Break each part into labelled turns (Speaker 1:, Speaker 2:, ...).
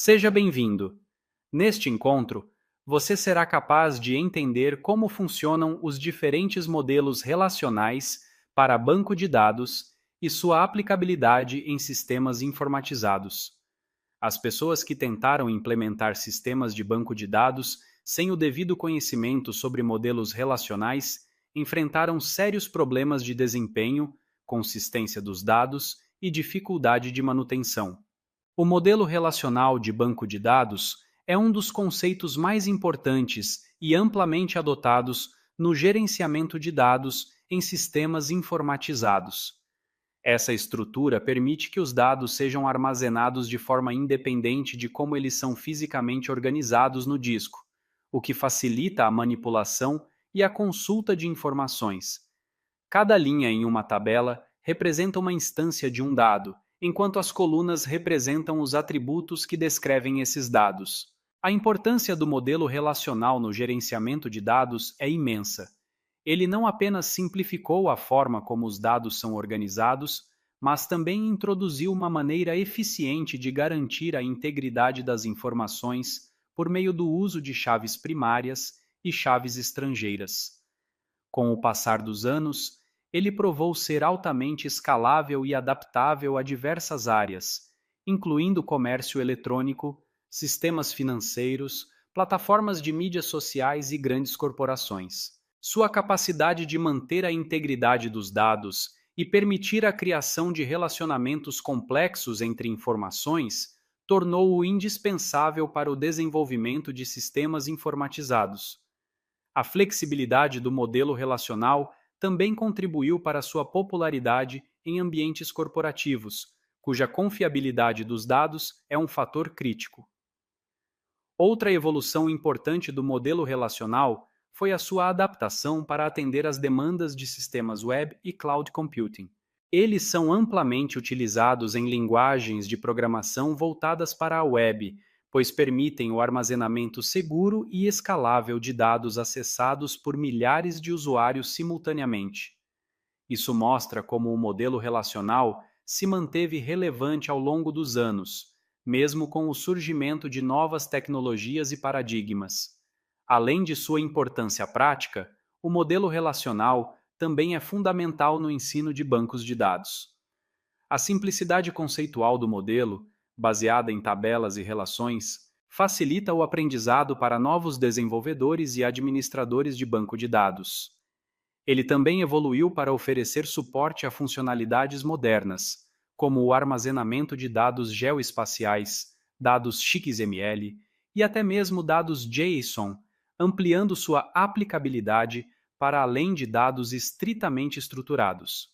Speaker 1: Seja bem-vindo. Neste encontro, você será capaz de entender como funcionam os diferentes modelos relacionais para banco de dados e sua aplicabilidade em sistemas informatizados. As pessoas que tentaram implementar sistemas de banco de dados sem o devido conhecimento sobre modelos relacionais enfrentaram sérios problemas de desempenho, consistência dos dados e dificuldade de manutenção. O modelo relacional de banco de dados é um dos conceitos mais importantes e amplamente adotados no gerenciamento de dados em sistemas informatizados. Essa estrutura permite que os dados sejam armazenados de forma independente de como eles são fisicamente organizados no disco, o que facilita a manipulação e a consulta de informações. Cada linha em uma tabela representa uma instância de um dado, enquanto as colunas representam os atributos que descrevem esses dados. A importância do modelo relacional no gerenciamento de dados é imensa. Ele não apenas simplificou a forma como os dados são organizados, mas também introduziu uma maneira eficiente de garantir a integridade das informações por meio do uso de chaves primárias e chaves estrangeiras. Com o passar dos anos, ele provou ser altamente escalável e adaptável a diversas áreas, incluindo comércio eletrônico, sistemas financeiros, plataformas de mídias sociais e grandes corporações. Sua capacidade de manter a integridade dos dados e permitir a criação de relacionamentos complexos entre informações tornou-o indispensável para o desenvolvimento de sistemas informatizados. A flexibilidade do modelo relacional também contribuiu para sua popularidade em ambientes corporativos, cuja confiabilidade dos dados é um fator crítico. Outra evolução importante do modelo relacional foi a sua adaptação para atender às demandas de sistemas web e cloud computing. Eles são amplamente utilizados em linguagens de programação voltadas para a web, pois permitem o armazenamento seguro e escalável de dados acessados por milhares de usuários simultaneamente. Isso mostra como o modelo relacional se manteve relevante ao longo dos anos, mesmo com o surgimento de novas tecnologias e paradigmas. Além de sua importância prática, o modelo relacional também é fundamental no ensino de bancos de dados. A simplicidade conceitual do modelo, baseada em tabelas e relações, facilita o aprendizado para novos desenvolvedores e administradores de banco de dados. Ele também evoluiu para oferecer suporte a funcionalidades modernas, como o armazenamento de dados geoespaciais, dados XML e até mesmo dados JSON, ampliando sua aplicabilidade para além de dados estritamente estruturados.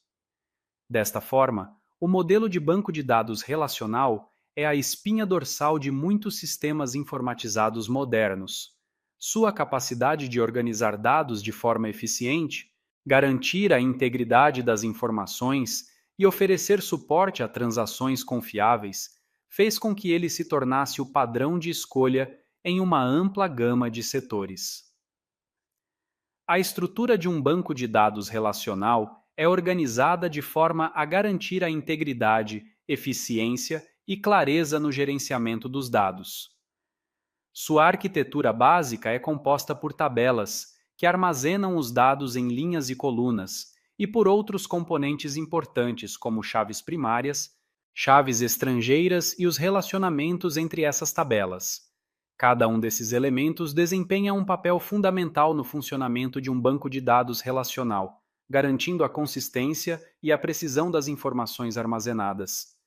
Speaker 1: Desta forma, o modelo de banco de dados relacional é a espinha dorsal de muitos sistemas informatizados modernos. Sua capacidade de organizar dados de forma eficiente, garantir a integridade das informações e oferecer suporte a transações confiáveis fez com que ele se tornasse o padrão de escolha em uma ampla gama de setores. A estrutura de um banco de dados relacional é organizada de forma a garantir a integridade, eficiência e clareza no gerenciamento dos dados. Sua arquitetura básica é composta por tabelas, que armazenam os dados em linhas e colunas, e por outros componentes importantes, como chaves primárias, chaves estrangeiras e os relacionamentos entre essas tabelas. Cada um desses elementos desempenha um papel fundamental no funcionamento de um banco de dados relacional, garantindo a consistência e a precisão das informações armazenadas.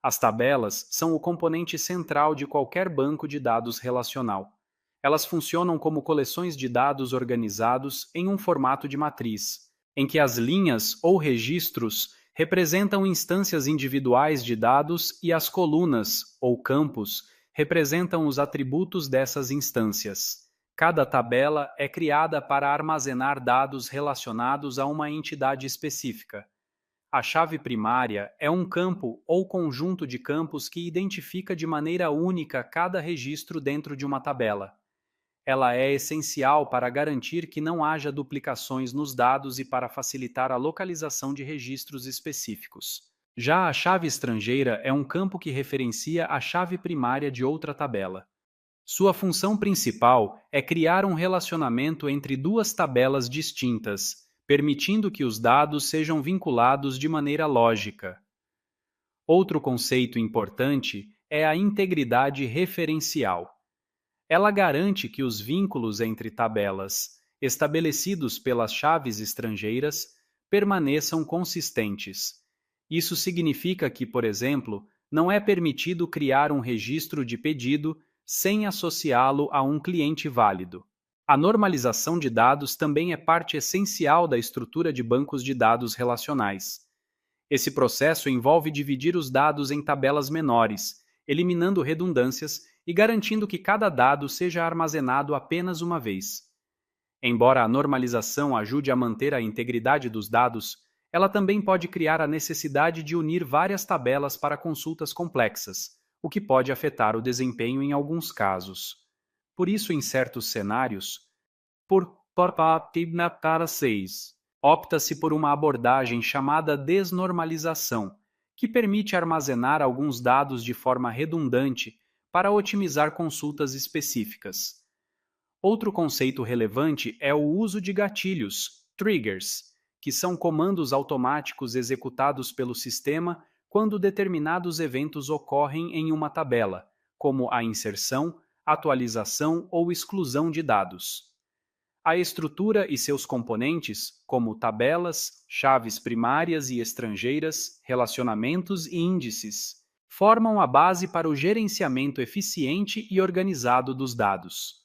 Speaker 1: As tabelas são o componente central de qualquer banco de dados relacional. Elas funcionam como coleções de dados organizados em um formato de matriz, em que as linhas ou registros representam instâncias individuais de dados e as colunas ou campos representam os atributos dessas instâncias. Cada tabela é criada para armazenar dados relacionados a uma entidade específica. A chave primária é um campo ou conjunto de campos que identifica de maneira única cada registro dentro de uma tabela. Ela é essencial para garantir que não haja duplicações nos dados e para facilitar a localização de registros específicos. Já a chave estrangeira é um campo que referencia a chave primária de outra tabela. Sua função principal é criar um relacionamento entre duas tabelas distintas, permitindo que os dados sejam vinculados de maneira lógica. Outro conceito importante é a integridade referencial. Ela garante que os vínculos entre tabelas, estabelecidos pelas chaves estrangeiras, permaneçam consistentes. Isso significa que, por exemplo, não é permitido criar um registro de pedido sem associá-lo a um cliente válido. A normalização de dados também é parte essencial da estrutura de bancos de dados relacionais. Esse processo envolve dividir os dados em tabelas menores, eliminando redundâncias e garantindo que cada dado seja armazenado apenas uma vez. Embora a normalização ajude a manter a integridade dos dados, ela também pode criar a necessidade de unir várias tabelas para consultas complexas, o que pode afetar o desempenho em alguns casos. Por isso, em certos cenários, para 6, opta-se por uma abordagem chamada desnormalização, que permite armazenar alguns dados de forma redundante para otimizar consultas específicas. Outro conceito relevante é o uso de gatilhos, triggers, que são comandos automáticos executados pelo sistema quando determinados eventos ocorrem em uma tabela, como a inserção, atualização ou exclusão de dados. A estrutura e seus componentes, como tabelas, chaves primárias e estrangeiras, relacionamentos e índices, formam a base para o gerenciamento eficiente e organizado dos dados.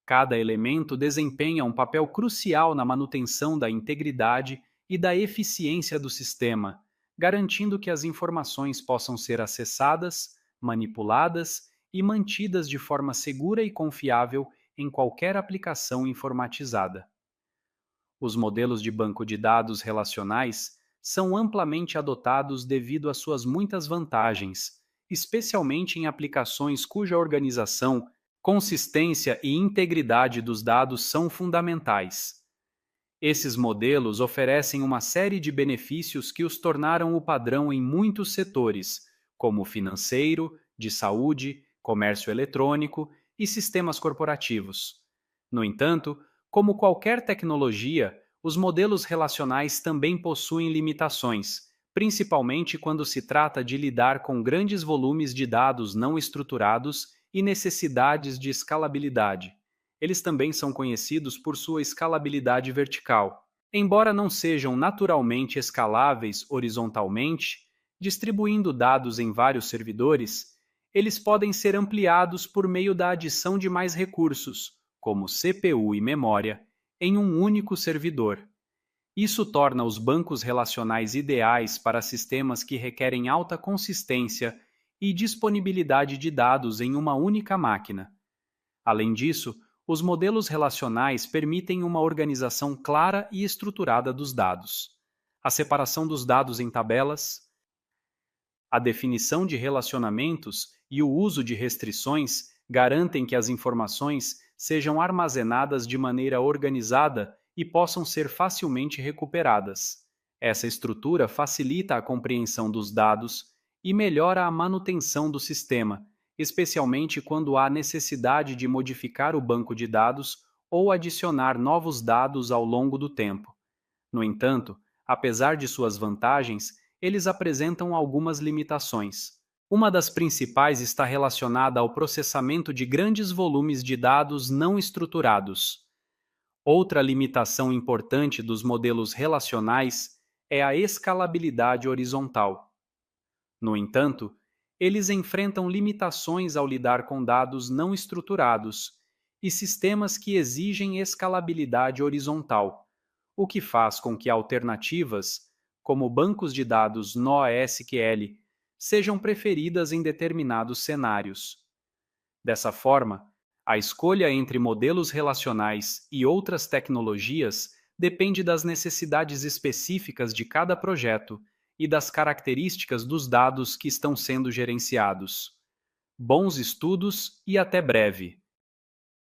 Speaker 1: Cada elemento desempenha um papel crucial na manutenção da integridade e da eficiência do sistema, garantindo que as informações possam ser acessadas, manipuladas e mantidas de forma segura e confiável em qualquer aplicação informatizada. Os modelos de banco de dados relacionais são amplamente adotados devido às suas muitas vantagens, especialmente em aplicações cuja organização, consistência e integridade dos dados são fundamentais. Esses modelos oferecem uma série de benefícios que os tornaram o padrão em muitos setores, como financeiro, de saúde, comércio eletrônico e sistemas corporativos. No entanto, como qualquer tecnologia, os modelos relacionais também possuem limitações, principalmente quando se trata de lidar com grandes volumes de dados não estruturados e necessidades de escalabilidade. Eles também são conhecidos por sua escalabilidade vertical. Embora não sejam naturalmente escaláveis horizontalmente, distribuindo dados em vários servidores, eles podem ser ampliados por meio da adição de mais recursos, como CPU e memória, em um único servidor. Isso torna os bancos relacionais ideais para sistemas que requerem alta consistência e disponibilidade de dados em uma única máquina. Além disso, os modelos relacionais permitem uma organização clara e estruturada dos dados, a separação dos dados em tabelas, a definição de relacionamentos e o uso de restrições garantem que as informações sejam armazenadas de maneira organizada e possam ser facilmente recuperadas. Essa estrutura facilita a compreensão dos dados e melhora a manutenção do sistema, especialmente quando há necessidade de modificar o banco de dados ou adicionar novos dados ao longo do tempo. No entanto, apesar de suas vantagens, eles apresentam algumas limitações. Uma das principais está relacionada ao processamento de grandes volumes de dados não estruturados. Outra limitação importante dos modelos relacionais é a escalabilidade horizontal. No entanto, eles enfrentam limitações ao lidar com dados não estruturados e sistemas que exigem escalabilidade horizontal, o que faz com que alternativas, como bancos de dados NoSQL, sejam preferidas em determinados cenários. Dessa forma, a escolha entre modelos relacionais e outras tecnologias depende das necessidades específicas de cada projeto e das características dos dados que estão sendo gerenciados. Bons estudos e até breve!